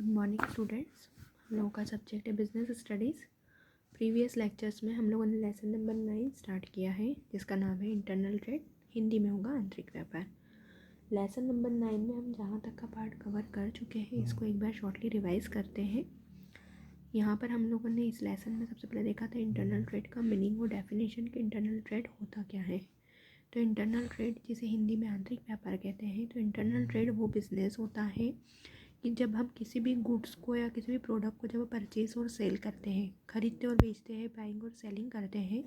Good morning students. हम लोगों का सब्जेक्ट है बिजनेस स्टडीज़। प्रीवियस लेक्चर्स में हम लोगों ने लेसन नंबर 9 स्टार्ट किया है, जिसका नाम है इंटरनल ट्रेड। हिंदी में होगा आंतरिक व्यापार। लेसन नंबर 9 में हम जहाँ तक का पार्ट कवर कर चुके हैं, इसको एक बार शॉर्टली रिवाइज करते हैं। यहाँ पर हम लोगों ने इस लेसन में सबसे पहले देखा था इंटरनल ट्रेड का मीनिंग और डेफिनेशन कि इंटरनल ट्रेड होता क्या है। तो इंटरनल ट्रेड, जिसे हिंदी में आंतरिक व्यापार कहते हैं, तो इंटरनल ट्रेड वो बिजनेस होता है कि जब हम किसी भी गुड्स को या किसी भी प्रोडक्ट को जब परचेज और सेल करते हैं, खरीदते और बेचते हैं, बाइंग और सेलिंग करते हैं,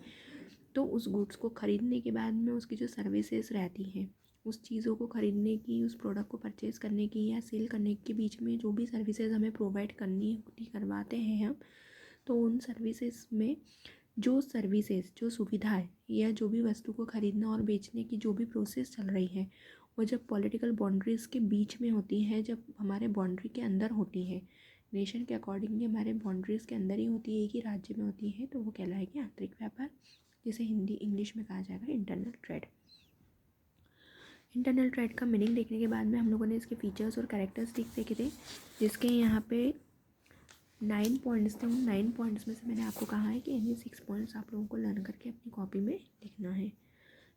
तो उस गुड्स को ख़रीदने के बाद में उसकी जो सर्विसेज रहती हैं, उस चीज़ों को ख़रीदने की, उस प्रोडक्ट को परचेज़ करने की या सेल करने के बीच में जो भी सर्विसेज हमें प्रोवाइड करनी होती, करवाते हैं हम, तो उन सर्विसेज में जो सर्विसेज, जो सुविधा है या जो भी वस्तु को ख़रीदना और बेचने की जो भी प्रोसेस चल रही है, वो जब पॉलिटिकल बाउंड्रीज़ के बीच में होती है, जब हमारे बाउंड्री के अंदर होती है, नेशन के अकॉर्डिंगली हमारे बाउंड्रीज़ के अंदर ही होती है, एक ही राज्य में होती है, तो वो कहलाएगी आंतरिक व्यापार, जिसे हिंदी इंग्लिश में कहा जाएगा इंटरनल ट्रेड। इंटरनल ट्रेड का मीनिंग देखने के बाद में हम लोगों ने इसके फीचर्स और कैरेक्टरिस्टिक्स देखे थे, जिसके यहाँ पे 9 पॉइंट्स थे। उन 9 पॉइंट्स में से मैंने आपको कहा है कि इन्हीं 6 पॉइंट्स आप लोगों को लर्न करके अपनी कॉपी में लिखना है।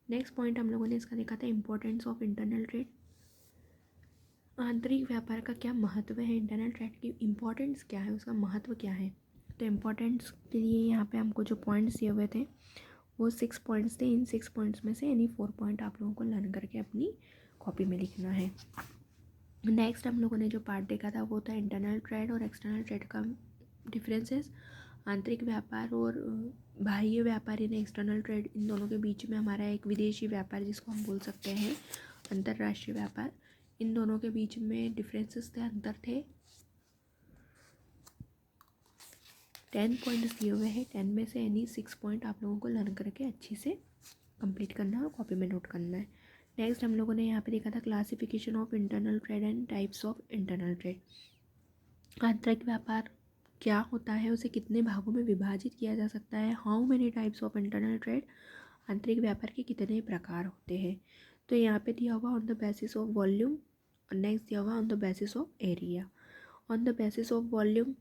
नेक्स्ट पॉइंट हम लोगों ने इसका देखा था इम्पोर्टेंस ऑफ इंटरनल ट्रेड। आंतरिक व्यापार का क्या महत्व है, इंटरनल ट्रेड की इम्पोर्टेंस क्या है, उसका महत्व क्या है। तो इम्पोर्टेंस के लिए यहाँ पे हमको जो पॉइंट्स दिए हुए थे वो 6 पॉइंट्स थे। इन 6 पॉइंट्स में से यानी 4 पॉइंट आप लोगों को लर्न करके अपनी कॉपी में लिखना है। नेक्स्ट हम लोगों ने जो पार्ट देखा था वो था इंटरनल ट्रेड और एक्सटर्नल ट्रेड का डिफरेंसेस। आंतरिक व्यापार और बाह्य व्यापार यानी एक्सटर्नल ट्रेड, इन दोनों के बीच में हमारा एक विदेशी व्यापार, जिसको हम बोल सकते हैं अंतर्राष्ट्रीय व्यापार, इन दोनों के बीच में डिफरेंसेस थे, अंतर थे। 10 पॉइंट्स दिए हुए हैं। 10 में से यानी 6 पॉइंट आप लोगों को लर्न करके अच्छे से कंप्लीट करना है और कॉपी में नोट करना है। नेक्स्ट हम लोगों ने यहाँ पे देखा था classification of internal trade and types of internal trade. आंतरिक व्यापार क्या होता है, उसे कितने भागों में विभाजित किया जा सकता है, how many types of internal trade, आंतरिक व्यापार के कितने प्रकार होते हैं। तो यहाँ पे दिया हुआ on the basis of volume और नेक्स्ट दिया हुआ on the basis of area. On the basis of volume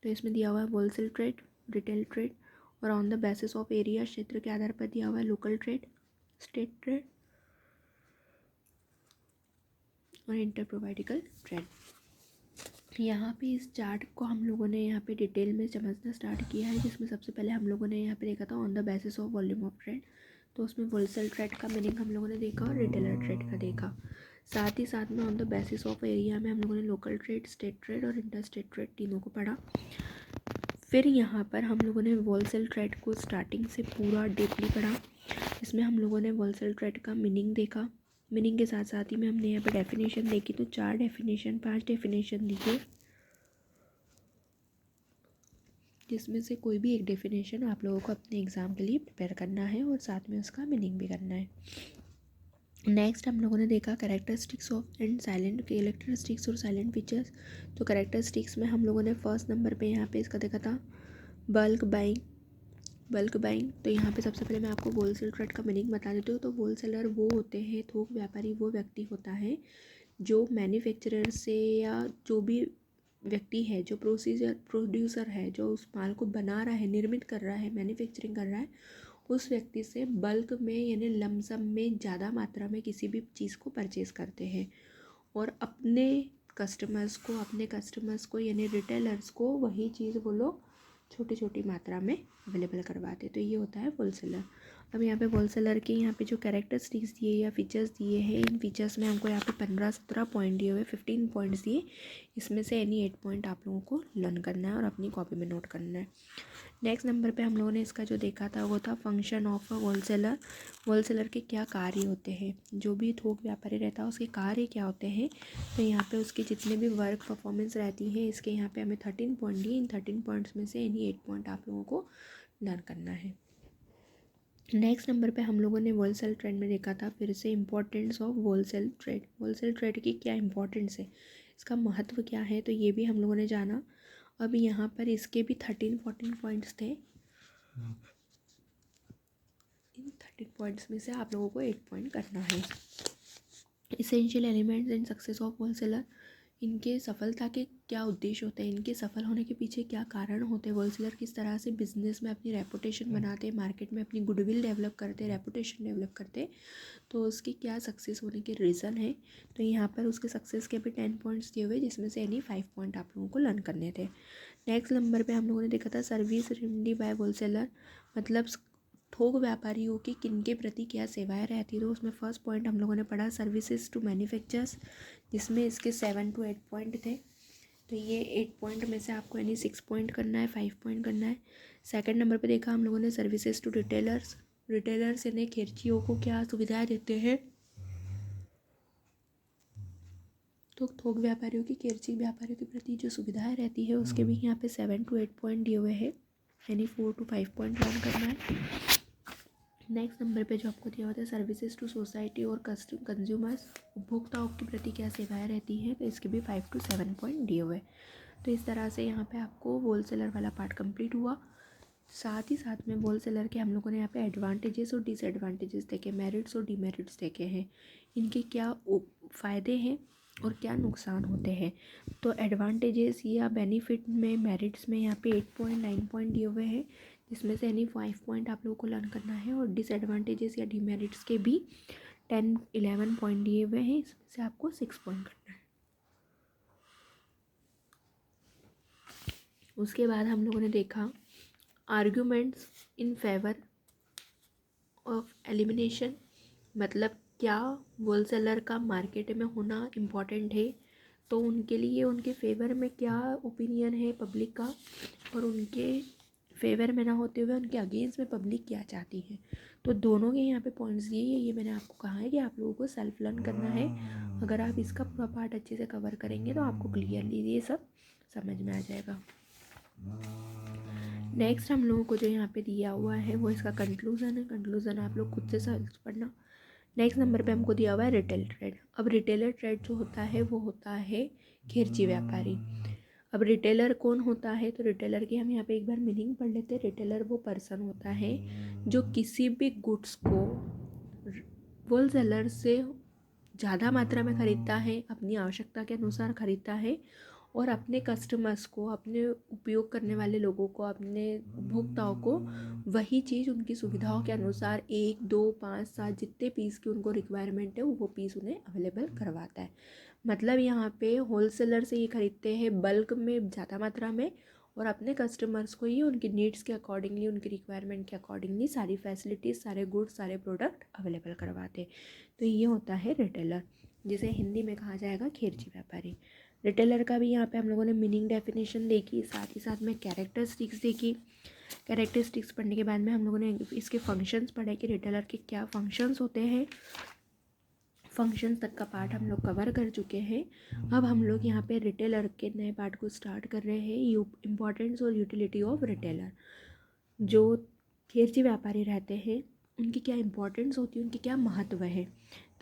तो इसमें दिया हुआ है होलसेल ट्रेड, रिटेल ट्रेड, और on the basis of area, क्षेत्र के आधार पर दिया हुआ है लोकल ट्रेड, स्टेट ट्रेड और इंटर प्रोवाइडिकल ट्रेड। यहाँ पे इस चार्ट को हम लोगों ने यहाँ पे डिटेल में समझना स्टार्ट किया है, जिसमें सबसे पहले हम लोगों ने यहाँ पे देखा था on the basis of volume of trade. तो उसमें होलसेल ट्रेड का मीनिंग हम लोगों ने देखा और रिटेलर ट्रेड का देखा। साथ ही साथ में on the basis of area में हम लोगों ने लोकल ट्रेड, स्टेट ट्रेड और इंटर स्टेट ट्रेड तीनों को पढ़ा। फिर यहाँ पर हम लोगों ने होलसेल ट्रेड को स्टार्टिंग से पूरा डीपली पढ़ा। इसमें हम लोगों ने होलसेल ट्रेड का मीनिंग देखा। मीनिंग के साथ साथ ही में हमने यहाँ पर डेफिनेशन देखी, तो 5 डेफिनेशन दिखे, जिसमें से कोई भी एक डेफिनेशन आप लोगों को अपने एग्ज़ाम के लिए प्रिपेयर करना है और साथ में उसका मीनिंग भी करना है। नेक्स्ट हम लोगों ने देखा characteristics of and silent, characteristics और साइलेंट फीचर्स। तो कैरेक्टरिस्टिक्स में हम लोगों ने फर्स्ट नंबर पे यहाँ पे इसका देखा था बल्क बाइंग। तो यहाँ पे सबसे पहले मैं आपको होलसेल ट्रेड का मीनिंग बता देती हूँ। तो होलसेलर वो होते हैं, थोक व्यापारी वो व्यक्ति होता है जो मैन्युफैक्चरर से या जो भी व्यक्ति है, जो प्रोड्यूसर है, जो उस माल को बना रहा है, निर्मित कर रहा है, मैन्युफैक्चरिंग कर रहा है, उस व्यक्ति से बल्क में यानी लमसम में ज़्यादा मात्रा में किसी भी चीज़ को परचेज़ करते हैं और अपने कस्टमर्स को यानी रिटेलर्स को वही चीज़ वो लोग छोटी छोटी मात्रा में अवेलेबल करवाते। तो ये होता है होलसेलर। अब यहाँ पे होलसेलर के यहाँ पे जो कैरेक्टरिस्टिक्स दिए या फीचर्स दिए हैं, इन फीचर्स में हमको यहाँ पे 15-17 पॉइंट दिए हुए, 15 पॉइंट्स दिए। इसमें से एनी 8 पॉइंट आप लोगों को लर्न करना है और अपनी कॉपी में नोट करना है। नेक्स्ट नंबर पे हम लोगों ने इसका जो देखा था वो था फंक्शन ऑफ होलसेलर। होलसेलर के क्या कार्य होते हैं, जो भी थोक व्यापारी रहता है उसके कार्य क्या होते हैं। तो यहाँ पे उसके जितने भी वर्क परफॉर्मेंस रहती है, इसके यहाँ पे हमें 13 पॉइंट दिए। इन 13 पॉइंट्स में से एनी 8 पॉइंट आप लोगों को लर्न करना है। नेक्स्ट नंबर पे हम लोगों ने होलसेल ट्रेड में देखा था फिर से importance of wholesale trade. Wholesale trade की क्या इंपॉर्टेंस है, इसका महत्व क्या है, तो ये भी हम लोगों ने जाना। अब यहाँ पर इसके भी 13-14 पॉइंट्स थे। इन 13 पॉइंट्स में से आप लोगों को 8 पॉइंट करना है। Essential elements and success of wholesaler. इनके सफलता के क्या उद्देश्य होते हैं, इनके सफल होने के पीछे क्या कारण होते हैं, होलसेलर किस तरह से बिजनेस में अपनी रेपुटेशन बनाते हैं, मार्केट में अपनी गुडविल डेवलप करते हैं, रेपुटेशन डेवलप करते हैं, तो उसकी क्या सक्सेस होने के रीज़न है। तो यहाँ पर उसके सक्सेस के भी 10 पॉइंट्स दिए हुए, जिसमें से एनी 5 पॉइंट आप लोगों को लर्न करने थे। नेक्स्ट नंबर पे हम लोगों ने देखा था सर्विस रेंडी बाय होलसेलर, मतलब थोक व्यापारियों की किन के प्रति क्या सेवाएं रहती है। तो उसमें फर्स्ट पॉइंट हम लोगों ने पढ़ा सर्विसेज टू मैन्युफैक्चरर्स, जिसमें इसके 7 to 8 पॉइंट थे। तो ये 8 पॉइंट में से आपको यानी 6 पॉइंट करना है, 5 पॉइंट करना है। सेकंड नंबर पे देखा हम लोगों ने सर्विसेज टू रिटेलर्स, रिटेलर्स यानी खिरचियों को क्या सुविधाएं देते हैं। तो थोक व्यापारियों की, खिरची व्यापारियों के प्रति जो सुविधाएं रहती है उसके भी यहाँ पे 7 to 8 पॉइंट दिए हुए हैं, यानी 4 to 5 पॉइंट लर्न करना है। नेक्स्ट नंबर पे जो आपको दिया होता है सर्विसेज टू सोसाइटी और कंज्यूमर्स, उपभोक्ताओं के प्रति क्या सेवाएं रहती हैं, तो इसके भी 5 to 7 पॉइंट दिए हुए। तो इस तरह से यहाँ पे आपको होलसेलर वाला पार्ट कंप्लीट हुआ। साथ ही साथ में होलसेलर के हम लोगों ने यहाँ पे एडवांटेजेस और डिसएडवांटेजेस देखे, मेरिट्स और डीमेरिट्स देखे हैं, इनके क्या फ़ायदे हैं और क्या नुकसान होते हैं। तो एडवांटेजेस या बेनिफिट में, मेरिट्स में यहाँ पे 8.9 पॉइंट दिए हुए हैं, जिसमें से यानी 5 पॉइंट आप लोगों को लर्न करना है। और डिसएडवांटेजेस या डीमेरिट्स के भी 10-11 पॉइंट दिए हुए हैं, इसमें से आपको 6 पॉइंट करना है। उसके बाद हम लोगों ने देखा arguments in favour of elimination, मतलब क्या होलसेलर का मार्केट में होना इम्पॉर्टेंट है, तो उनके लिए उनके फेवर में क्या ओपिनियन है पब्लिक का, और उनके फेवर में ना होते हुए उनके अगेंस्ट में पब्लिक क्या चाहती है। तो दोनों के यहाँ पे पॉइंट्स दिए हैं, ये मैंने आपको कहा है कि आप लोगों को सेल्फ लर्न करना है। अगर आप इसका पूरा पार्ट अच्छे से कवर करेंगे तो आपको क्लियरली ये सब समझ में आ जाएगा। नेक्स्ट हम लोगों को जो यहाँ पे दिया हुआ है वो इसका कंक्लूज़न है। कंक्लूज़न आप लोग खुद से सर्च पढ़ना। नेक्स्ट नंबर पे हमको दिया हुआ है रिटेल ट्रेड। अब रिटेलर ट्रेड जो होता है वो होता है खिरची व्यापारी। अब रिटेलर कौन होता है, तो रिटेलर की हम यहाँ पे एक बार मीनिंग पढ़ लेते हैं। रिटेलर वो पर्सन होता है जो किसी भी गुड्स को होलसेलर से ज़्यादा मात्रा में ख़रीदता है, अपनी आवश्यकता के अनुसार ख़रीदता है, और अपने कस्टमर्स को, अपने उपयोग करने वाले लोगों को, अपने उपभोक्ताओं को वही चीज़ उनकी सुविधाओं के अनुसार 1, 2, 5, 7 जितने पीस की उनको रिक्वायरमेंट है वो पीस उन्हें अवेलेबल करवाता है। मतलब यहाँ पे होलसेलर से ये खरीदते हैं बल्क में, ज़्यादा मात्रा में, और अपने कस्टमर्स को ये उनकी नीड्स के अकॉर्डिंगली, उनकी रिक्वायरमेंट के अकॉर्डिंगली सारी फैसिलिटीज़, सारे गुड्स, सारे प्रोडक्ट अवेलेबल करवाते। तो ये होता है रिटेलर, जिसे हिंदी में कहा जाएगा खिरची व्यापारी। रिटेलर का भी यहाँ पे हम लोगों ने मीनिंग डेफिनेशन देखी, साथ ही साथ में कैरेक्टरिस्टिक्स देखी। कैरेक्टरिस्टिक्स पढ़ने के बाद में हम लोगों ने इसके फंक्शंस पढ़े कि रिटेलर के क्या फंक्शंस होते हैं। फंक्शंस तक का पार्ट हम लोग कवर कर चुके हैं। अब हम लोग यहाँ पे रिटेलर के नए पार्ट को स्टार्ट कर रहे हैं, इम्पॉर्टेंस और यूटिलिटी ऑफ रिटेलर। जो खिरची व्यापारी रहते हैं उनकी क्या इंपॉर्टेंस होती है, उनकी क्या महत्व है।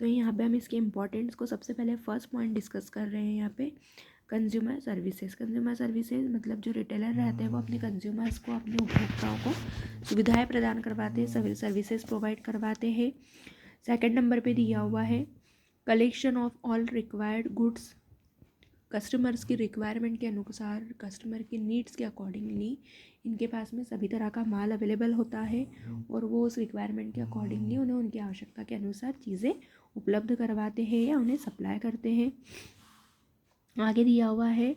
तो यहाँ पे हम इसके इम्पॉर्टेंस को सबसे पहले फर्स्ट पॉइंट डिस्कस कर रहे हैं। यहाँ पे कंज्यूमर सर्विसेज। कंज्यूमर सर्विसेज मतलब जो रिटेलर रहते हैं वो अपने कंज्यूमर्स को, अपने उपभोक्ताओं को सुविधाएं प्रदान करवाते हैं, सर्विसेज प्रोवाइड करवाते हैं। सेकंड नंबर पे दिया हुआ है collection of all required goods. Customers की रिक्वायरमेंट के अनुसार, कस्टमर की नीड्स के अकॉर्डिंगली इनके पास में सभी तरह का माल अवेलेबल होता है, और वो उस रिक्वायरमेंट के अकॉर्डिंगली उन्हें उनकी आवश्यकता के अनुसार चीज़ें उपलब्ध करवाते हैं या उन्हें सप्लाई करते हैं। आगे दिया हुआ है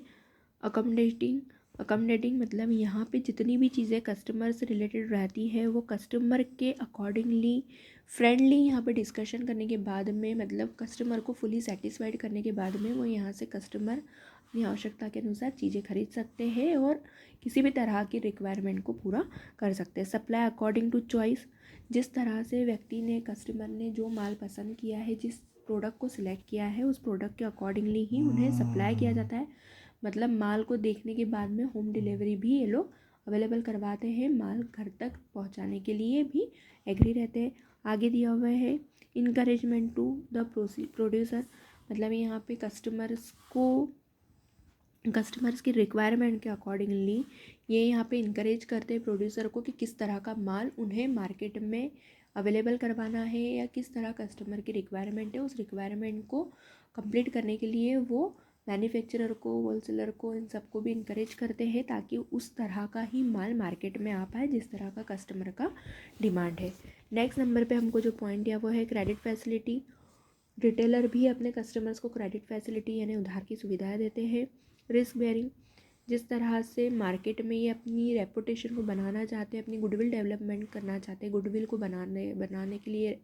अकोमोडेटिंग। अकोमोडेटिंग मतलब यहाँ पे जितनी भी चीज़ें कस्टमर से रिलेटेड रहती है वो कस्टमर के अकॉर्डिंगली फ्रेंडली यहाँ पे डिस्कशन करने के बाद में, मतलब कस्टमर को फुली सेटिस्फाइड करने के बाद में वो यहाँ से कस्टमर अपनी आवश्यकता के अनुसार चीज़ें खरीद सकते हैं और किसी भी तरह की रिक्वायरमेंट को पूरा कर सकते हैं। सप्लाई अकॉर्डिंग टू चॉइस, जिस तरह से व्यक्ति ने, कस्टमर ने जो माल पसंद किया है, जिस प्रोडक्ट को सिलेक्ट किया है, उस प्रोडक्ट के अकॉर्डिंगली ही उन्हें सप्लाई किया जाता है। मतलब माल को देखने के बाद में होम डिलीवरी भी ये लोग अवेलेबल करवाते हैं, माल घर तक पहुंचाने के लिए भी एग्री रहते हैं। आगे दिया हुआ है इनकरेजमेंट टू द प्रोड्यूसर, मतलब यहाँ पे कस्टमर्स की रिक्वायरमेंट के अकॉर्डिंगली ये यहाँ पे इनकरेज करते हैं प्रोड्यूसर को कि किस तरह का माल उन्हें मार्केट में अवेलेबल करवाना है, या किस तरह कस्टमर की रिक्वायरमेंट है, उस रिक्वायरमेंट को कंप्लीट करने के लिए वो मैन्युफैक्चरर को, होलसेलर को, इन सबको भी इनकरेज करते हैं ताकि उस तरह का ही माल मार्केट में आ पाए जिस तरह का कस्टमर का डिमांड है। नेक्स्ट नंबर पे हमको जो पॉइंट दिया वो है क्रेडिट फैसिलिटी। रिटेलर भी अपने कस्टमर्स को क्रेडिट फैसिलिटी यानी उधार की सुविधाएं देते हैं। रिस्क बेयरिंग, जिस तरह से मार्केट में ये अपनी रेपुटेशन को बनाना चाहते हैं, अपनी गुडविल डेवलपमेंट करना चाहते हैं, गुडविल को बनाने के लिए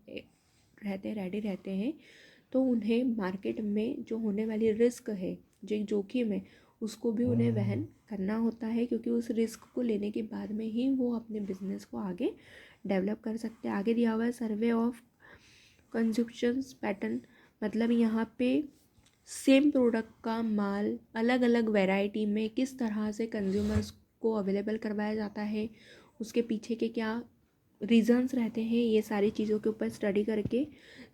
रेडी रहते हैं, तो उन्हें मार्केट में जो होने वाली रिस्क है, जो एक जोखिम है, उसको भी उन्हें वहन करना होता है, क्योंकि उस रिस्क को लेने के बाद में ही वो अपने बिजनेस को आगे डेवलप कर सकते हैं। आगे दिया हुआ है सर्वे ऑफ कंजप्शंस पैटर्न, मतलब यहाँ पे सेम प्रोडक्ट का माल अलग अलग वैरायटी में किस तरह से कंज्यूमर्स को अवेलेबल करवाया जाता है, उसके पीछे के क्या रीजंस रहते हैं, ये सारी चीज़ों के ऊपर स्टडी करके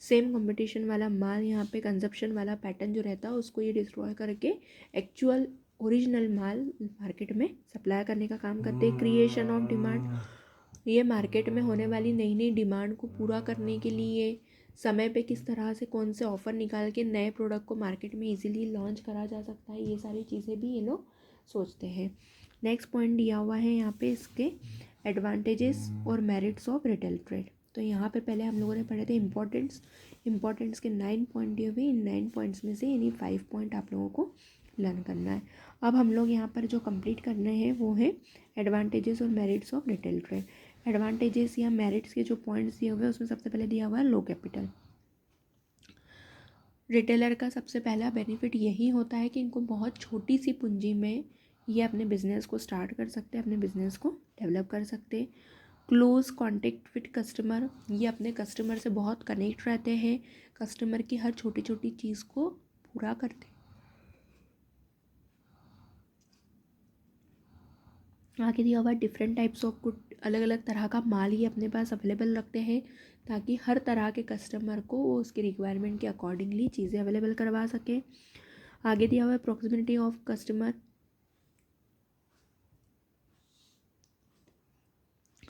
सेम कंपटीशन वाला माल, यहाँ पे कंजप्शन वाला पैटर्न जो रहता है उसको ये डिस्ट्रॉय करके एक्चुअल ओरिजिनल माल मार्केट में सप्लाई करने का काम करते हैं। क्रिएशन ऑफ डिमांड, ये मार्केट में होने वाली नई नई डिमांड को पूरा करने के लिए समय पे किस तरह से कौन से ऑफ़र निकाल के नए प्रोडक्ट को मार्केट में इजीली लॉन्च करा जा सकता है, ये सारी चीज़ें भी ये लोग सोचते हैं। नेक्स्ट पॉइंट दिया हुआ है यहाँ पे इसके एडवांटेजेस और मेरिट्स ऑफ रिटेल ट्रेड। तो यहाँ पे पहले हम लोगों ने पढ़े थे इम्पोर्टेंट्स के 9 पॉइंट दिए हुए, इन 9 पॉइंट्स में से यानी 5 पॉइंट आप लोगों को लर्न करना है। अब हम लोग यहाँ पर जो कंप्लीट करने हैं वो है एडवांटेजेस और merits of retail trade. Advantages या मेरिट्स के जो पॉइंट्स दिए हुए हैं उसमें सबसे पहले दिया हुआ है लो कैपिटल। रिटेलर का सबसे पहला बेनिफिट यही होता है कि इनको बहुत छोटी सी पूंजी में ये अपने बिजनेस को स्टार्ट कर सकते हैं, अपने बिजनेस को डेवलप कर सकते हैं। क्लोज कॉन्टेक्ट विद कस्टमर, ये अपने कस्टमर से बहुत कनेक्ट रहते हैं, कस्टमर की हर छोटी छोटी चीज़ को पूरा करते हैं। आगे दिया हुआ डिफरेंट टाइप्स ऑफ गुड, अलग अलग तरह का माल ये अपने पास अवेलेबल रखते हैं ताकि हर तरह के कस्टमर को वो उसकी रिक्वायरमेंट के अकॉर्डिंगली चीज़ें अवेलेबल करवा सकें। आगे दिया हुआ है प्रॉक्सिमिटी ऑफ कस्टमर,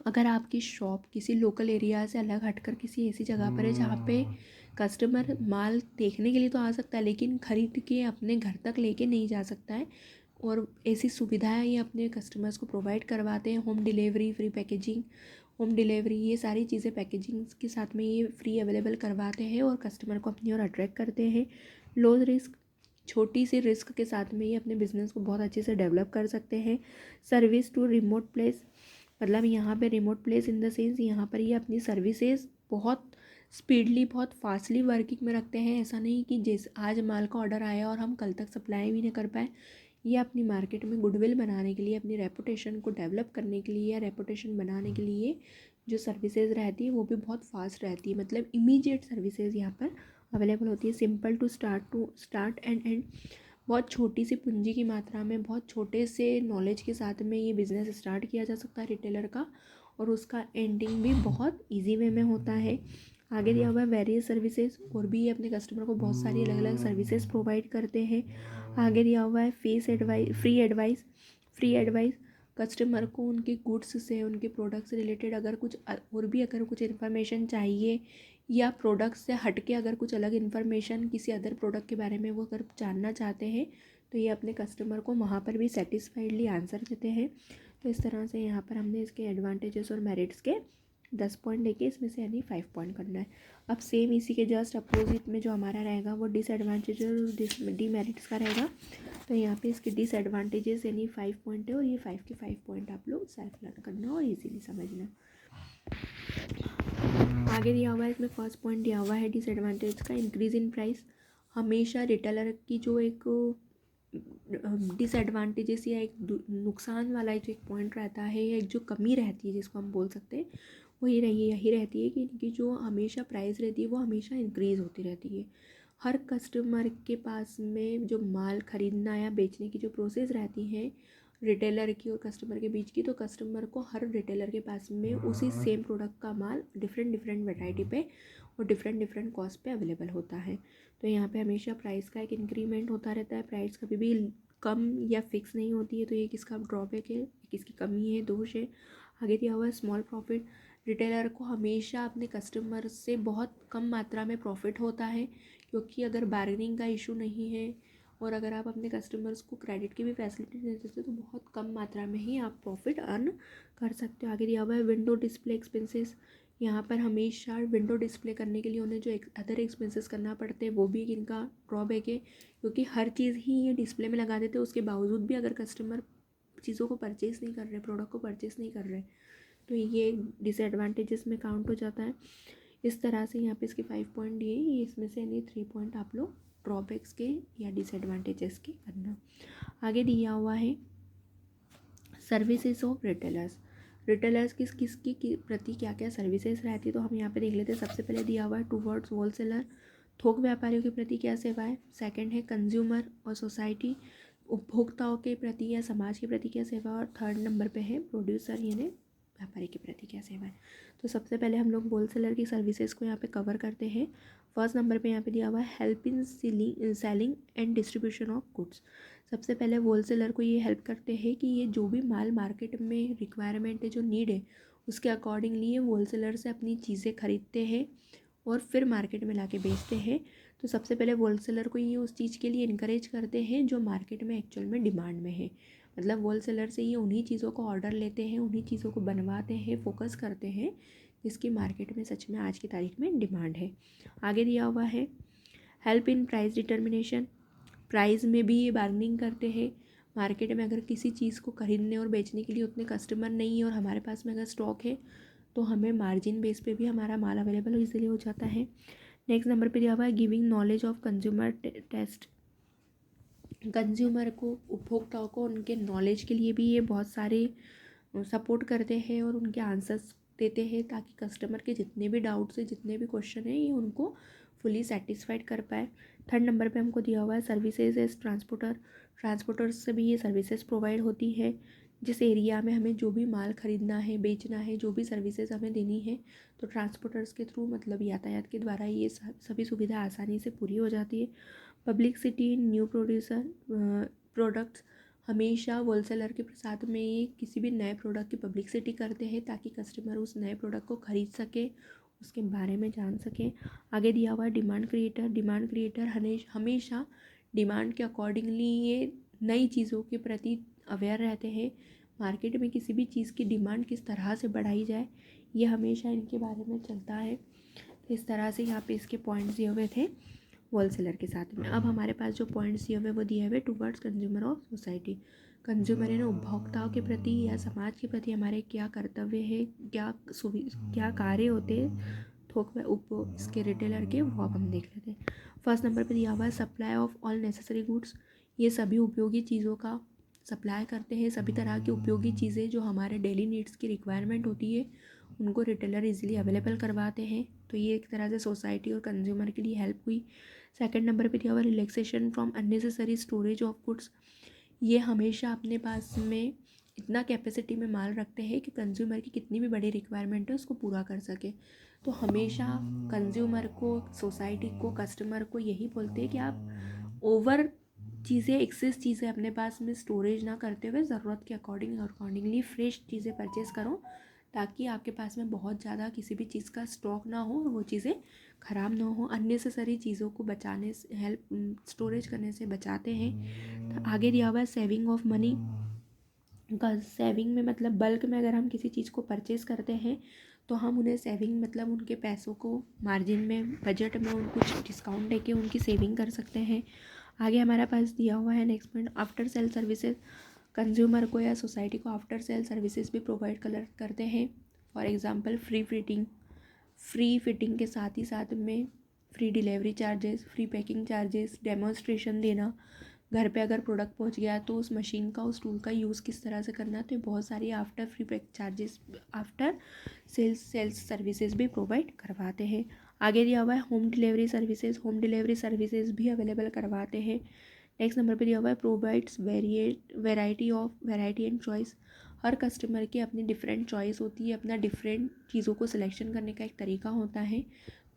अगर आपकी शॉप किसी लोकल एरिया से अलग हटकर किसी ऐसी जगह पर है जहाँ पे कस्टमर माल देखने के लिए तो आ सकता है लेकिन ख़रीद के अपने घर तक लेके नहीं जा सकता है, और ऐसी सुविधाएं ये अपने कस्टमर्स को प्रोवाइड करवाते हैं। Home delivery, free packaging, home delivery, ये सारी चीज़ें पैकेजिंग के साथ में ये फ्री अवेलेबल करवाते हैं और कस्टमर को अपनी ओर अट्रैक्ट करते हैं। लो रिस्क, छोटी सी रिस्क के साथ में ये अपने बिजनेस को बहुत अच्छे से डेवलप कर सकते हैं। सर्विस टू रिमोट प्लेस, मतलब यहाँ पे remote place in the sense यहाँ पर ये अपनी सर्विसेज बहुत स्पीडली, बहुत फास्टली वर्किंग में रखते हैं। ऐसा नहीं कि जैसे आज माल का ऑर्डर आया और हम कल तक सप्लाई भी नहीं कर पाए। ये अपनी मार्केट में गुडविल बनाने के लिए, अपनी रेपुटेशन को डेवलप करने के लिए या रेपुटेशन बनाने के लिए जो सर्विसेज रहती है वो भी बहुत फास्ट रहती है, मतलब इमीडिएट सर्विसेज यहाँ पर अवेलेबल होती है। Simple to start and end, बहुत छोटी सी पूंजी की मात्रा में, बहुत छोटे से नॉलेज के साथ में ये बिज़नेस स्टार्ट किया जा सकता है रिटेलर का, और उसका एंडिंग भी बहुत इजी वे में होता है। आगे दिया हुआ है वेरियस सर्विसेज, और भी ये अपने कस्टमर को बहुत सारी अलग अलग सर्विसेज प्रोवाइड करते हैं। आगे दिया हुआ है फ्री एडवाइस, कस्टमर को उनके गुड्स से, उनके प्रोडक्ट से रिलेटेड अगर कुछ और भी अगर कुछ इन्फॉर्मेशन चाहिए या प्रोडक्ट से हट के अगर कुछ अलग इन्फॉर्मेशन किसी अदर प्रोडक्ट के बारे में वो अगर जानना चाहते हैं तो ये अपने कस्टमर को वहाँ पर भी सेटिस्फाइडली आंसर देते हैं। तो इस तरह से यहाँ पर हमने इसके एडवांटेजेस और मेरिट्स के 10 पॉइंट लेके इसमें से यानी 5 पॉइंट करना है। अब सेम इसी के जस्ट अपोजिट में जो हमारा रहेगा वो डिसएडवांटेजेस और डीमेरिट्स का रहेगा। तो यहाँ पे इसके डिसएडवांटेजेस यानी 5 पॉइंट है और ये 5 के 5 पॉइंट आप लोग सेल्फ लर्न करना और इजीली समझना। आगे दिया हुआ है इसमें फर्स्ट पॉइंट दिया हुआ है डिसएडवांटेज का, इंक्रीज इन प्राइस। हमेशा रिटेलर की जो एक डिसएडवांटेजेस या एक नुकसान वाला जो एक पॉइंट रहता है या एक जो कमी रहती है जिसको हम बोल सकते हैं वो यही रहती है कि इनकी जो हमेशा प्राइस रहती है वो हमेशा इंक्रीज़ होती रहती है। हर कस्टमर के पास में जो माल ख़रीदना या बेचने की जो प्रोसेस रहती है रिटेलर की और कस्टमर के बीच की, तो कस्टमर को हर रिटेलर के पास में उसी सेम प्रोडक्ट का माल डिफरेंट वैरायटी पे और डिफरेंट कॉस्ट पे अवेलेबल होता है। तो यहाँ पे हमेशा प्राइस का एक इंक्रीमेंट होता रहता है, प्राइस कभी भी कम या फिक्स नहीं होती है। तो ये किसका ड्रॉबैक है, किसकी कमी है, दोष है। आगे दिया हुआ है स्मॉल प्रॉफिट, रिटेलर को हमेशा अपने कस्टमर से बहुत कम मात्रा में प्रॉफिट होता है, क्योंकि अगर बार्गेनिंग का इशू नहीं है और अगर आप अपने कस्टमर्स को क्रेडिट की भी फैसिलिटी देते थे तो बहुत कम मात्रा में ही आप प्रॉफिट अर्न कर सकते हो। आगे दिया हुआ है विंडो डिस्प्ले एक्सपेंसेस। यहाँ पर हमेशा विंडो डिस्प्ले करने के लिए उन्हें जो अदर एक्सपेंसेस करना पड़ते हैं वो भी एक इनका ड्रॉबैक है, क्योंकि हर चीज़ ही ये डिस्प्ले में लगा देते हैं। उसके बावजूद भी अगर कस्टमर चीज़ों को परचेज़ नहीं कर रहे, प्रोडक्ट को परचेज़ नहीं कर रहे, तो ये डिसएडवांटेजेस में काउंट हो जाता है। इस तरह से यहाँ पे इसके 5 पॉइंट दिए, ये इसमें से यानी 3 पॉइंट आप लोग ड्रॉबैक्स के या डिसएडवांटेजेस के करना। आगे दिया हुआ है सर्विसेज ऑफ रिटेलर्स। रिटेलर्स किसकी प्रति क्या क्या सर्विसेज रहती है, तो हम यहाँ पे देख लेते हैं। सबसे पहले दिया हुआ है टूवर्ड्स होलसेलर, थोक व्यापारियों के प्रति क्या सेवा है। सेकंड है कंज्यूमर और सोसाइटी, उपभोक्ताओं के प्रति या समाज के प्रति क्या सेवा। और थर्ड नंबर पे है प्रोड्यूसर यानी व्यापारी के प्रति क्या सेवा है। तो सबसे पहले हम लोग होलसेलर की सर्विसेज को यहाँ पे कवर करते हैं। फर्स्ट नंबर पे यहाँ पे दिया हुआ है help in selling and distribution of goods. सबसे पहले होलसेलर को ये हेल्प करते हैं कि ये जो भी माल मार्केट में रिक्वायरमेंट है, जो नीड है, उसके अकॉर्डिंगली ये होलसेलर से अपनी चीज़ें खरीदते हैं और फिर मार्केट में लाके बेचते हैं। तो सबसे पहले होलसेलर को ये उस चीज़ के लिए इनकरेज करते हैं जो मार्केट में एक्चुअल में डिमांड में है। मतलब होलसेलर से ये उन्हीं चीज़ों को ऑर्डर लेते हैं, उन्हीं चीज़ों को बनवाते हैं, फोकस करते हैं जिसकी मार्केट में सच में आज की तारीख में डिमांड है। आगे दिया हुआ है help in price determination. Price में भी ये बार्गेनिंग करते हैं। मार्केट में अगर किसी चीज़ को खरीदने और बेचने के लिए उतने कस्टमर नहीं है और हमारे पास में अगर स्टॉक है तो हमें मार्जिन बेस पे भी हमारा माल अवेलेबल इजीली हो जाता है। नेक्स्ट नंबर पे दिया हुआ है giving knowledge of consumer taste. Consumer को, उपभोक्ताओं को उनके नॉलेज के लिए भी ये बहुत सारे सपोर्ट करते हैं और उनके आंसर्स देते हैं ताकि कस्टमर के जितने भी डाउट्स हैं, जितने भी क्वेश्चन हैं, ये उनको फुली सेटिस्फाइड कर पाए। थर्ड नंबर पे हमको दिया हुआ है सर्विसेज एज ट्रांसपोर्टर। ट्रांसपोर्टर्स से भी ये सर्विसेज प्रोवाइड होती है। जिस एरिया में हमें जो भी माल खरीदना है, बेचना है, जो भी सर्विसेज हमें देनी है, तो ट्रांसपोर्टर्स के थ्रू मतलब यातायात के द्वारा ये सभी सुविधा आसानी से पूरी हो जाती है। Publicity new producer products. हमेशा होलसेलर के साथ में ये किसी भी नए प्रोडक्ट की पब्लिसिटी करते हैं ताकि कस्टमर उस नए प्रोडक्ट को ख़रीद सके, उसके बारे में जान सके। आगे दिया हुआ है डिमांड क्रिएटर। डिमांड क्रिएटर हमेशा डिमांड के अकॉर्डिंगली ये नई चीज़ों के प्रति अवेयर रहते हैं। मार्केट में किसी भी चीज़ की डिमांड किस तरह से बढ़ाई जाए, ये हमेशा इनके बारे में चलता है। तो इस तरह से यहाँ पे इसके पॉइंट्स दिए हुए थे होलसेलर के साथ में। अब हमारे पास जो पॉइंट्स दिए हुए वो दिए हुए towards consumer of society. Consumer यानी उपभोक्ताओं के प्रति या समाज के प्रति हमारे क्या कर्तव्य है, क्या कार्य होते हैं थोक इसके रिटेलर के, वो अब हम देख लेते हैं। फर्स्ट नंबर पे दिया हुआ है supply of all necessary goods. ये सभी उपयोगी चीज़ों का सप्लाई करते हैं। सभी तरह की उपयोगी चीज़ें जो हमारे डेली नीड्स की रिक्वायरमेंट होती है उनको रिटेलर इजीली अवेलेबल करवाते हैं। तो ये एक तरह से सोसाइटी और कंज्यूमर के लिए हेल्प हुई। सेकंड नंबर पे दिया हुआ relaxation from unnecessary storage of goods. ये हमेशा अपने पास में इतना कैपेसिटी में माल रखते हैं कि कंज्यूमर की कितनी भी बड़ी रिक्वायरमेंट है उसको पूरा कर सके। तो हमेशा कंज्यूमर को, सोसाइटी को, कस्टमर को यही बोलते हैं कि आप ओवर चीज़ें, एक्सेस चीज़ें अपने पास में स्टोरेज ना करते हुए ज़रूरत के अकॉर्डिंगली फ्रेश चीज़ें परचेज़ करो ताकि आपके पास में बहुत ज़्यादा किसी भी चीज़ का स्टॉक ना हो और वो चीज़ें ख़राब ना हो। अननेसेसरी चीज़ों को बचाने से स्टोरेज करने से बचाते हैं। तो आगे दिया हुआ है सेविंग ऑफ मनी। सेविंग में मतलब बल्क में अगर हम किसी चीज़ को परचेज़ करते हैं तो हम उन्हें सेविंग मतलब उनके पैसों को मार्जिन में, बजट में उनको डिस्काउंट देके उनकी सेविंग कर सकते हैं। आगे हमारे पास दिया हुआ है next point after sale services. Consumer को या सोसाइटी को आफ्टर सेल सर्विसेज भी प्रोवाइड करते हैं। फॉर एग्जांपल फ्री फिटिंग के साथ ही साथ में free delivery charges, free packing charges, demonstration देना। घर पे अगर प्रोडक्ट पहुंच गया तो उस मशीन का, उस टूल का यूज़ किस तरह से करना, तो बहुत सारी after free pack charges, after sales services भी प्रोवाइड करवाते हैं। आगे दिया हुआ है home delivery services. Home delivery services भी अवेलेबल करवाते हैं। नेक्स्ट नंबर पे दिया हुआ है प्रोवाइड्स वैरायटी एंड चॉइस। हर कस्टमर की अपनी डिफरेंट चॉइस होती है, अपना डिफरेंट चीज़ों को सिलेक्शन करने का एक तरीका होता है।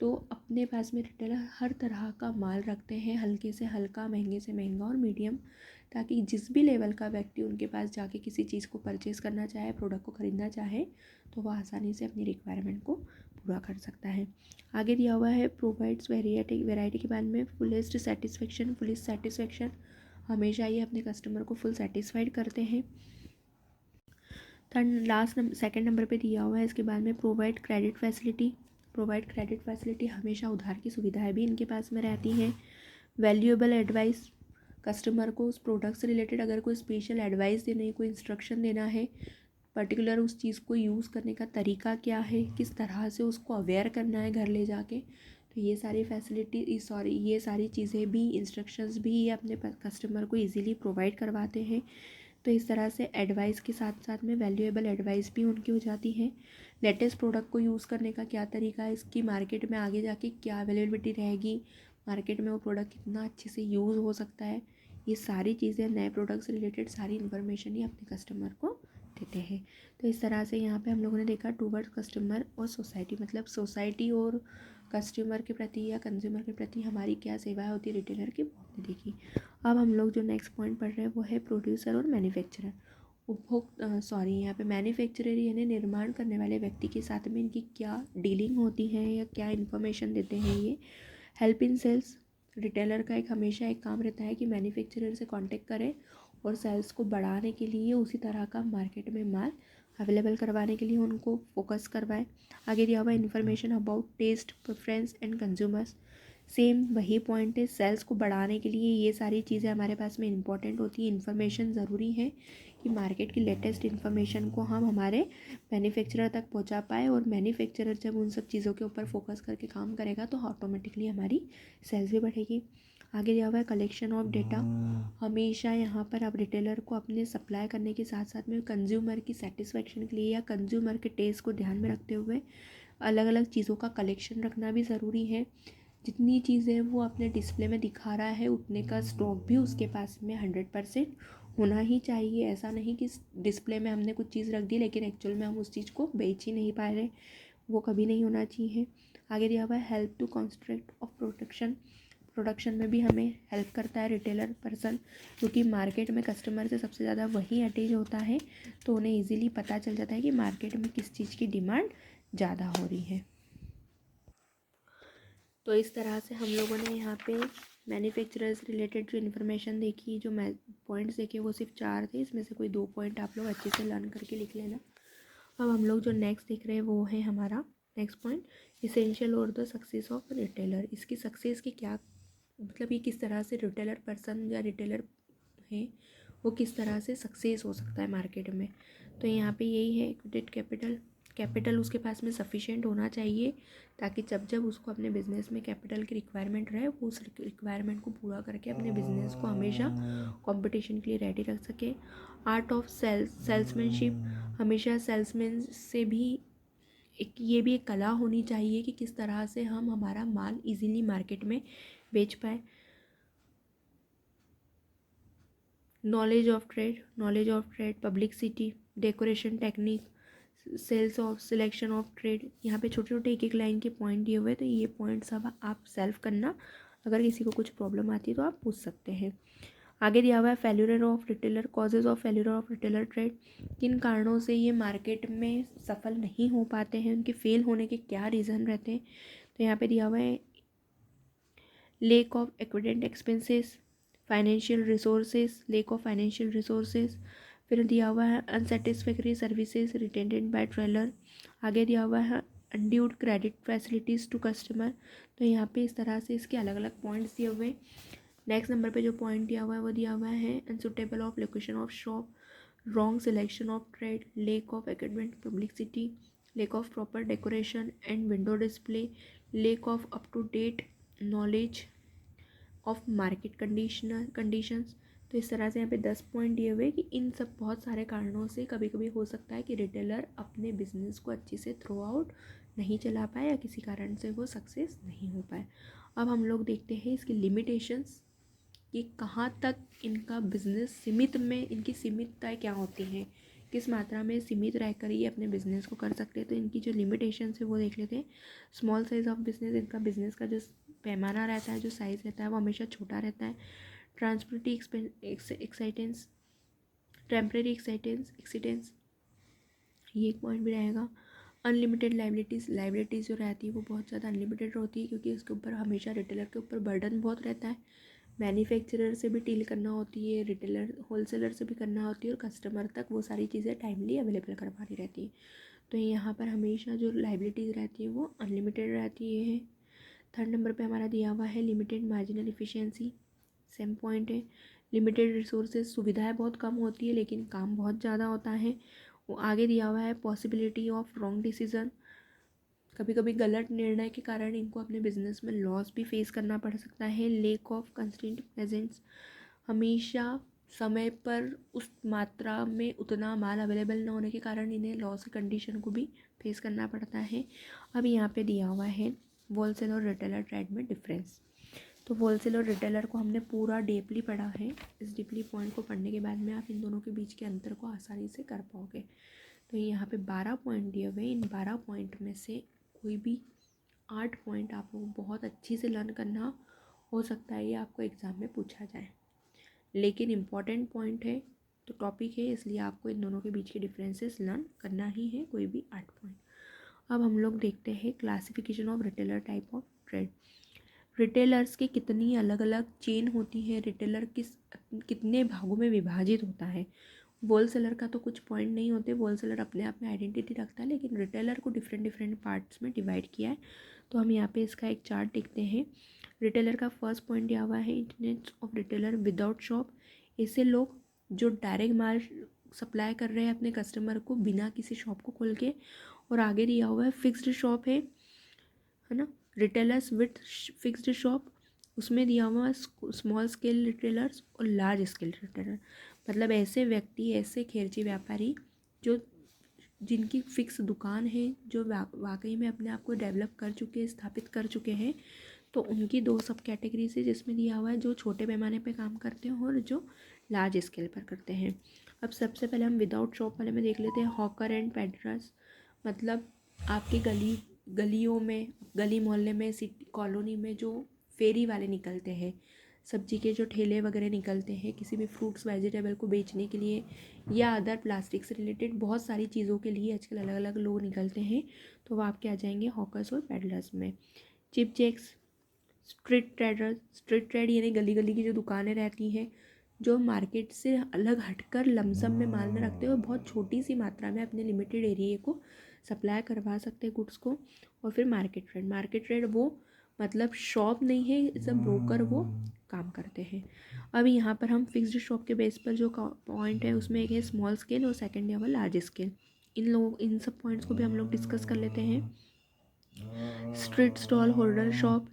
तो अपने पास में रिटेलर हर तरह का माल रखते हैं, हल्के से हल्का, महंगे से महंगा और मीडियम, ताकि जिस भी लेवल का व्यक्ति उनके पास जाके किसी चीज़ को परचेज़ करना चाहे, प्रोडक्ट को ख़रीदना चाहे, तो वह आसानी से अपनी रिक्वायरमेंट को पूरा कर सकता है। आगे दिया हुआ है प्रोवाइड्स वैरायटी के बाद में फुलेस्ट सेटिस्फेक्शन, हमेशा ये अपने कस्टमर को फुल सेटिस्फाइड करते हैं। सेकंड नंबर पे दिया हुआ है इसके बाद में प्रोवाइड क्रेडिट फैसिलिटी, हमेशा उधार की सुविधाएं भी इनके पास में रहती हैं। वैल्यूएबल एडवाइस, कस्टमर को उस प्रोडक्ट से रिलेटेड अगर कोई स्पेशल एडवाइस देना है, कोई इंस्ट्रक्शन देना है, पर्टिकुलर उस चीज़ को यूज़ करने का तरीका क्या है, किस तरह से उसको अवेयर करना है घर ले जाके, तो ये सारी चीज़ें भी, इंस्ट्रक्शंस भी ये अपने कस्टमर को इजीली प्रोवाइड करवाते हैं। तो इस तरह से एडवाइस के साथ साथ में वैल्यूएबल एडवाइस भी उनकी हो जाती है। लेटेस्ट प्रोडक्ट को यूज़ करने का क्या तरीका है, इसकी मार्केट में आगे जाके क्या अवेलेबिलिटी रहेगी, मार्केट में वो प्रोडक्ट कितना अच्छे से यूज़ हो सकता है, ये सारी चीज़ें, नए प्रोडक्ट से रिलेटेड सारी इन्फॉर्मेशन ही अपने कस्टमर को देते हैं। तो इस तरह से यहाँ पे हम लोगों ने देखा टूवर्ड्स कस्टमर और सोसाइटी, मतलब सोसाइटी और कस्टमर के प्रति या कंज्यूमर के प्रति हमारी क्या सेवाएं होती है रिटेलर की, वो हमने देखी। अब हम लोग जो नेक्स्ट पॉइंट पढ़ रहे हैं वो है प्रोड्यूसर और मैन्युफैक्चरर। यहाँ पे मैन्युफैक्चरर यानी निर्माण करने वाले व्यक्ति के साथ में इनकी क्या डीलिंग होती है या क्या इन्फॉर्मेशन देते हैं ये। हेल्प इन सेल्स, रिटेलर का हमेशा एक काम रहता है कि मैन्युफैक्चरर से कांटेक्ट करें और सेल्स को बढ़ाने के लिए उसी तरह का मार्केट में माल अवेलेबल करवाने के लिए उनको फोकस करवाएं। आगे दिया हुआ information about taste, preference and consumers, same वही पॉइंट है, सेल्स को बढ़ाने के लिए ये सारी चीज़ें हमारे पास में इंपॉर्टेंट होती है। इन्फॉर्मेशन ज़रूरी है कि मार्केट की लेटेस्ट इन्फॉर्मेशन को हम हमारे मैन्युफैक्चरर तक पहुंचा पाए, और मैन्युफैक्चरर जब उन सब चीज़ों के ऊपर फोकस करके काम करेगा तो ऑटोमेटिकली हमारी सेल्स भी बढ़ेगी। आगे दिया हुआ है कलेक्शन ऑफ डेटा, हमेशा यहाँ पर अब रिटेलर को अपने सप्लाई करने के साथ साथ में कंज्यूमर की सेटिस्फेक्शन के लिए या कंज्यूमर के टेस्ट को ध्यान में रखते हुए अलग अलग चीज़ों का कलेक्शन रखना भी ज़रूरी है। जितनी चीज़ें वो अपने डिस्प्ले में दिखा रहा है उतने का स्टॉक भी उसके पास में 100% होना ही चाहिए। ऐसा नहीं कि डिस्प्ले में हमने कुछ चीज़ रख दी लेकिन एक्चुअल में हम उस चीज़ को बेच ही नहीं पा रहे, वो कभी नहीं होना चाहिए। आगे दिया हुआ है help to construct of production में भी हमें हेल्प करता है रिटेलर पर्सन, क्योंकि मार्केट में कस्टमर से सबसे ज़्यादा वही अटैच होता है, तो उन्हें ईजिली पता चल जाता है कि मार्केट में किस चीज़ की डिमांड ज़्यादा हो रही है। तो इस तरह से हम लोगों ने यहाँ पे मैन्युफैक्चरर से रिलेटेड जो इन्फॉर्मेशन देखी, जो पॉइंट्स देखे वो सिर्फ 4 थे, इसमें से कोई 2 पॉइंट आप लोग अच्छे से लर्न करके लिख लेना। अब हम लोग जो नेक्स्ट देख रहे हैं वो है हमारा नेक्स्ट पॉइंट, इसेंशियल और द सक्सेस ऑफ रिटेलर। इसकी सक्सेस की क्या मतलब, ये किस तरह से रिटेलर पर्सन या रिटेलर है वो किस तरह से सक्सेस हो सकता है मार्केट में। तो यहाँ पे यही है इक्विटेड कैपिटल उसके पास में सफिशिएंट होना चाहिए, ताकि जब जब उसको अपने बिजनेस में कैपिटल की रिक्वायरमेंट रहे वो उस रिक्वायरमेंट को पूरा करके अपने बिजनेस को हमेशा कंपटीशन के लिए रेडी रख सके। आर्ट ऑफ सेल्समैनशिप, हमेशा सेल्समैन से भी ये भी एक कला होनी चाहिए कि किस तरह से हम हमारा माल इजीली मार्केट में बेच पाए। Knowledge of trade, publicity, decoration technique, sales of selection of trade. यहाँ पे छोटे छोटे एक एक लाइन के पॉइंट दिए हुए हैं, तो ये पॉइंट सब आप सेल्फ करना, अगर किसी को कुछ प्रॉब्लम आती है तो आप पूछ सकते हैं। आगे दिया हुआ है failure of retailer, causes of failure of retailer trade, किन कारणों से ये मार्केट में सफल नहीं हो पाते हैं, उनके फेल होने के क्या रीज़न रहते हैं। तो यहाँ पे दिया हुआ है lack of accident expenses, financial resources, फिर दिया हुआ है unsatisfactory services rendered by retailer. आगे दिया हुआ है undue credit facilities to customer. तो यहाँ पे इस तरह से इसके अलग अलग पॉइंट्स दिए हुए। नेक्स्ट नंबर पे जो पॉइंट दिया हुआ है वो दिया हुआ है unsuitable of location of shop, wrong selection of trade, lack of adequate publicity, lack of proper decoration and window display, lack of up to date knowledge of market conditions. तो इस तरह से यहाँ पे 10 पॉइंट दिए हुए कि इन सब बहुत सारे कारणों से कभी कभी हो सकता है कि रिटेलर अपने बिजनेस को अच्छे से थ्रू आउट नहीं चला पाए या किसी कारण से वो सक्सेस नहीं हो पाए। अब हम लोग देखते हैं इसकी लिमिटेशंस, कि कहाँ तक इनका बिजनेस इनकी सीमितताएँ क्या होती हैं, किस मात्रा में सीमित रहकर ये अपने बिजनेस को कर सकते हैं। तो इनकी जो लिमिटेशंस है वो देख लेते हैं। स्मॉल साइज़ ऑफ बिजनेस, इनका बिजनेस का जो पैमाना रहता है, जो साइज़ रहता है वो हमेशा छोटा रहता है। ट्रांसपोर्टी टेम्परेरी एक्साइटेंस, ये एक पॉइंट भी रहेगा। अनलिमिटेड लाइबिलिटीज़ जो रहती है वो बहुत ज़्यादा अनलिमिटेड होती है, क्योंकि इसके ऊपर हमेशा रिटेलर के ऊपर बर्डन बहुत रहता है। मैन्युफैक्चरर से भी डील करना होती है, रिटेलर होलसेलर से भी करना होती है, और कस्टमर तक वो सारी चीज़ें टाइमली अवेलेबल करवानी रहती है। तो यहाँ पर हमेशा जो लाइबिलिटीज़ रहती है वो अनलिमिटेड रहती है। थर्ड नंबर पे हमारा दिया हुआ है limited marginal efficiency. Same point है। लिमिटेड रिसोर्सेज, सुविधाएं बहुत कम होती है लेकिन काम बहुत ज़्यादा होता है। वो आगे दिया हुआ है पॉसिबिलिटी ऑफ रॉन्ग डिसीज़न। कभी कभी गलत निर्णय के कारण इनको अपने बिजनेस में लॉस भी फेस करना पड़ सकता है। लेक ऑफ कंस्टेंट प्रेजेंस, हमेशा समय पर उस मात्रा में उतना माल अवेलेबल ना होने के कारण इन्हें लॉस की कंडीशन को भी फेस करना पड़ता है। अब यहाँ पे दिया हुआ है होलसेल और रिटेलर ट्रेड में डिफरेंस। तो होलसेल और रिटेलर को हमने पूरा डीपली पढ़ा है। इस डीपली पॉइंट को पढ़ने के बाद में आप इन दोनों के बीच के अंतर को आसानी से कर पाओगे। तो यहाँ पे 12 पॉइंट दिए हुए, इन 12 पॉइंट में से कोई भी 8 पॉइंट आपको बहुत अच्छी से लर्न करना हो सकता है, ये आपको एग्ज़ाम में पूछा जाए। लेकिन इम्पॉर्टेंट पॉइंट है तो टॉपिक है, इसलिए आपको इन दोनों के बीच के डिफरेंसेस लर्न करना ही है, कोई भी 8 पॉइंट। अब हम लोग देखते हैं classification of retailer type of trade. Retailers के कितनी अलग अलग चेन होती है, रिटेलर कितने भागों में विभाजित होता है। होलसेलर का तो कुछ पॉइंट नहीं होते, होलसेलर अपने आप में आइडेंटिटी रखता है, लेकिन रिटेलर को डिफरेंट डिफरेंट पार्ट्स में डिवाइड किया है। तो हम यहाँ पे इसका एक चार्ट देखते हैं। रिटेलर का फर्स्ट पॉइंट दिया हुआ है internet of retailer without shop. ऐसे लोग जो डायरेक्ट माल सप्लाई कर रहे हैं अपने कस्टमर को बिना किसी शॉप को खोल के। और आगे दिया हुआ है फिक्स्ड शॉप है ना, रिटेलर्स विथ फिक्स्ड शॉप। उसमें दिया हुआ स्मॉल स्केल रिटेलर्स और लार्ज स्केल रिटेलर, मतलब ऐसे व्यक्ति, ऐसे खेरची व्यापारी जो जिनकी फिक्स दुकान है, जो वाकई में अपने आप को डेवलप कर चुके हैं, स्थापित कर चुके हैं। तो उनकी दो सब कैटेगरी से, जिसमें दिया हुआ है जो छोटे पैमाने पे काम करते हैं और जो लार्ज स्केल पर करते हैं। अब सबसे पहले हम विदाउट शॉप वाले में देख लेते हैं, हॉकर एंड पेडलर्स। मतलब आपकी गलियों में, गली मोहल्ले में, सिटी कॉलोनी में जो फेरी वाले निकलते हैं, सब्जी के जो ठेले वगैरह निकलते हैं किसी भी फ्रूट्स वेजिटेबल को बेचने के लिए, या अदर प्लास्टिक से रिलेटेड बहुत सारी चीज़ों के लिए आजकल अलग अलग लोग निकलते हैं, तो वो आपके आ जाएंगे हॉकर्स और पेडलर्स में। Cheap jacks, street traders, street trade यानी गली गली की जो दुकानें रहती हैं, जो मार्केट से अलग हटकर लमसम में माल में रखते हैं और बहुत छोटी सी मात्रा में अपने लिमिटेड एरिए को सप्लाई करवा सकते हैं गुड्स को। और फिर मार्केट ट्रेड वो मतलब शॉप नहीं है, इस ब्रोकर वो काम करते हैं। अब यहाँ पर हम फिक्स्ड शॉप के बेस पर जो पॉइंट है उसमें एक है स्मॉल स्केल और सेकेंड है लार्ज स्केल। इन सब पॉइंट्स को भी हम लोग डिस्कस कर लेते हैं। Street stall holder shop,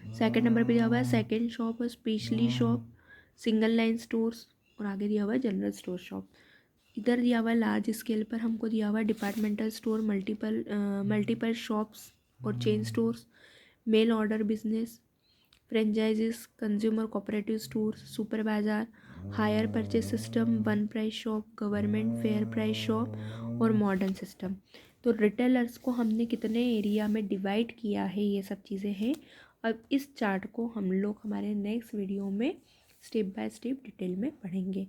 second number पे दिया हुआ है सेकंड शॉप और specially shop, single line stores, और आगे दिया हुआ है जनरल स्टोर शॉप। इधर दिया हुआ है लार्ज स्केल पर हमको दिया हुआ है डिपार्टमेंटल स्टोर, मल्टीपल शॉप्स और chain stores, mail order business, franchises, consumer cooperative stores, super bazaar, hire purchase system, one price shop, government fair price shop और मॉडर्न सिस्टम। तो रिटेलर्स को हमने कितने एरिया में डिवाइड किया है, ये सब चीज़ें हैं। अब इस चार्ट को हम लोग हमारे नेक्स्ट वीडियो में स्टेप बाय स्टेप डिटेल में पढ़ेंगे।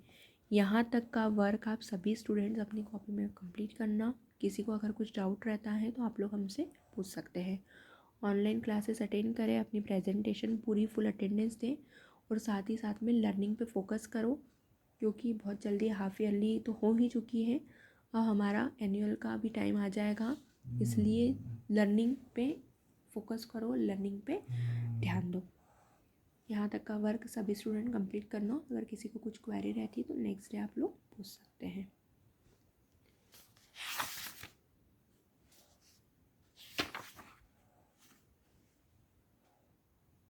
यहाँ तक का वर्क आप सभी स्टूडेंट्स अपनी कॉपी में कंप्लीट करना। किसी को अगर कुछ डाउट रहता है तो आप लोग हमसे पूछ सकते हैं। ऑनलाइन क्लासेस अटेंड करें, अपनी प्रेजेंटेशन पूरी फुल अटेंडेंस दें, और साथ ही साथ में लर्निंग पे फोकस करो, क्योंकि बहुत जल्दी हाफ ईयरली तो हो ही चुकी है, अब हमारा एनुअल का भी टाइम आ जाएगा। इसलिए लर्निंग पे फोकस करो, लर्निंग पे ध्यान दो। यहाँ तक का वर्क सभी स्टूडेंट कंप्लीट करना। अगर किसी को कुछ क्वेरी रहती है तो नेक्स्ट डे आप लोग पूछ सकते हैं।